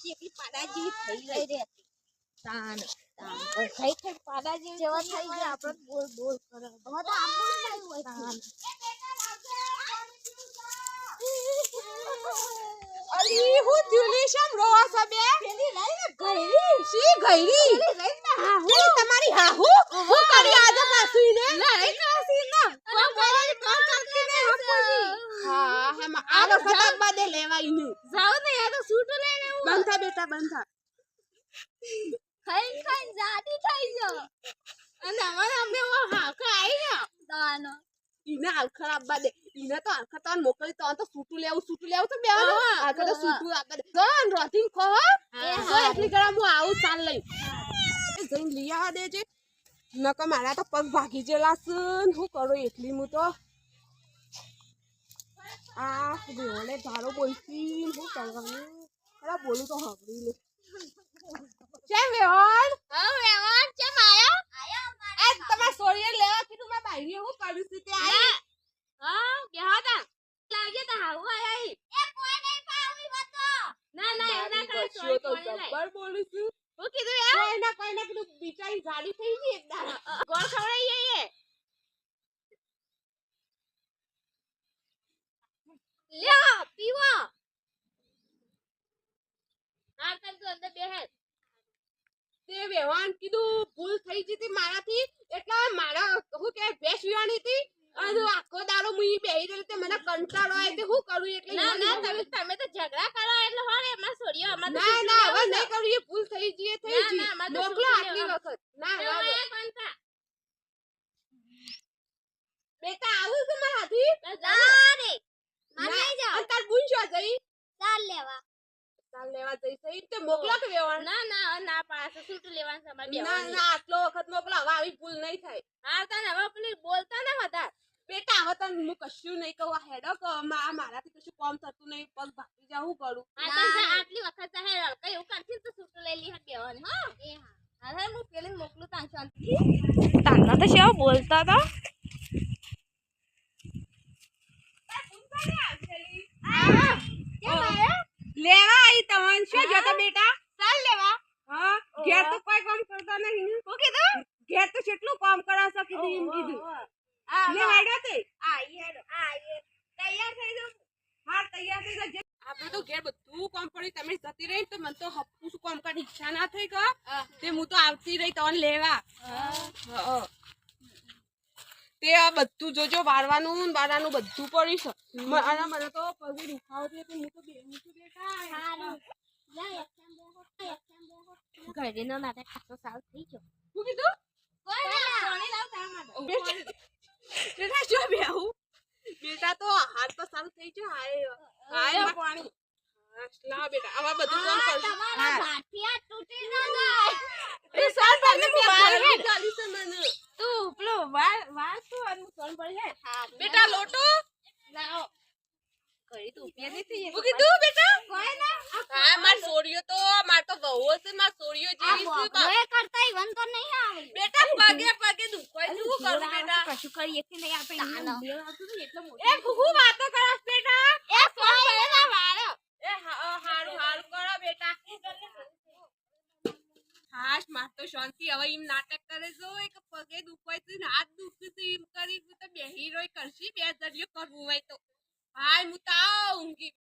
હતી એટલી પાડાજી થઈ રહી રે તાન ખાઈ ખાઈ પાડાજી જેવા થઈ ગયા આપણે બોલ બોલ કરે હવે તો આબુ જ નહીં હોય તાન અલી હું ટ્યુલેશન રોવા સબે પેલી લઈને ગઈરી સી ગઈરી હા હું તમારી હાહુ હું કરી આજે પાસુઈને લઈ કાસી ના કોમ કરતી ને હા હમ આ વખત બાદે લેવાઈને જાવ ને યાર તો સૂટ લઈને બંધા બેટા બંધા ખાઈ ખાઈ જાડી થઈ જો અને અમારા અમે હાકા આવી ગયા તાનો ઈને હાલ ખરાબ બાદે ઈને તો આખા તાન મોકલી તો સૂટું લેવું તો બેવાનો આખા તો સૂટું આપડે ગન રોટિંગ ખો તો એટલી ગરમ હું આવું ચાલ લઈ એ જઈને લઈ આવા દેજે નકો મારા તો પગ ભાગી જેલા છે હું કરું એટલી હું તો આ બેઓને ધારો બોલતી હું કરવાનું અરે બોલું તો હબડી લે કેમ વેવણ હા વેવણ કેમ આયો એ તમાર સોરીએ લેવા કીધું મે બાઈરી હું કરું છું તે આઈ હા બેહાતા લાગે તો હાવ આઈ એ કોઈ નહીં પાવી હતો ના ના એના કરે સોરી તો જબર બોલું છું હું કીધું યાર કોઈના કીધું બિચારી જાડી થઈ ગઈ એકદમ ગોળ ખવડાઈ એ લ્યો પીવો હા તમ તો અંદર બેહે તે વેવાન કીધું ભૂલ થઈ જતી મારાથી એટલે મારા હું કે ભેંસ વિયાણી હતી અને આખો દાડો મુઈ બેહી રહી તે મને કંટાળો આવે તે હું કરું એટલે ના ના તમે તો ઝઘડા કરો એટલે હોરે એમાં છોડ્યો અમાર ના ના હવે નહીં કરું એ ભૂલ થઈ ગઈ થઈ ગઈ મોકલો આટલી વખત ના હવે બેટા આવું છે મારા હાથી જા રે માને જાવ અને તાર બુન શું જઈ ચાલ લેવા જઈ સહી તે મોકલો કે વેવાન ના ના ના પાસે સૂટ લેવાનું સમય ના બેવાનું ના આટલો વખત મોકલો હવે આવી ભૂલ નહીં થાય હા તને હવે પેલી બોલતા ના હતા બેટા હવે તને હું કશું નહીં કહું આ હેડો કે મારાથી કશું કામ થતું નહીં પગ ભાગી જાઉં કરું હા તો આટલી વખત હે કઈ એવું કરતી તો સૂટ લઈ લી હે બેવાની હા એ હા હવે હું પેલી મોકલું તાન શાંતિ તાના તો શેવ બોલતા હતા લેવા આઈ તવન શું જતો બેટા ચાલ લેવા હા ઘેર તો કોઈ કામ કરતા નહીં હું કીધું ઘેર તો કેટલું કામ કરા છે કીધું એમ કીધું લે હેડો તે તૈયાર થઈ જાવ હા તૈયાર થઈ જા આપણે તો ઘેર બધું કામ પડી તમે જતી રહી તો મને તો હપ્પુ શું કામ કરી ઈચ્છા ના થઈ કે તે હું તો આવતી રહી તવન લેવા તે આ બધું જોજો વારવાનું બધું પડી છે અને મને તો પગે દુખાવો છે તો હું તો બેઠા ઘરેનો માટે ખાસો સાલ થઈ ગયો શું કીધું કોઈ પાણી લાવ તાર માટે બેટા જો બેહું બેટા તો હાથ તો સારું થઈ ગયો હાય પાણી લાવ બેટા આવા બધું કામ કરજો તમારા ભાઠિયા તૂટી ના જાય એ સાલ પાને મે મારી ચાલી છે મને તું પેલો વાર શું અને સોન પડી હે બેટા લોટો લાવો કરી તું પે નથી શું કીધું બેટા કોઈ ના હા માર સોડિયો તો માર તો બહુ છે માર સોડિયો જેવી છે હવે કરતા ઈવન તો નહીં આવે બેટા પગે દુખાય શું કરું બેટા કશું કરીએ કે નહીં આપણે એટલે એ હું વાતો કરસ બેટા એ ફોન ના વાળો એ હારું કરો બેટા હાશ માર તો શાંતિ હવે એમ નાટક કરે જો એક પગે દુખાય છે ને હાથ દુખે છે એમ કરી તો બેહી રોય કરશી બે જડિયો કરવું હોય તો હાય મુતા ઊંઘી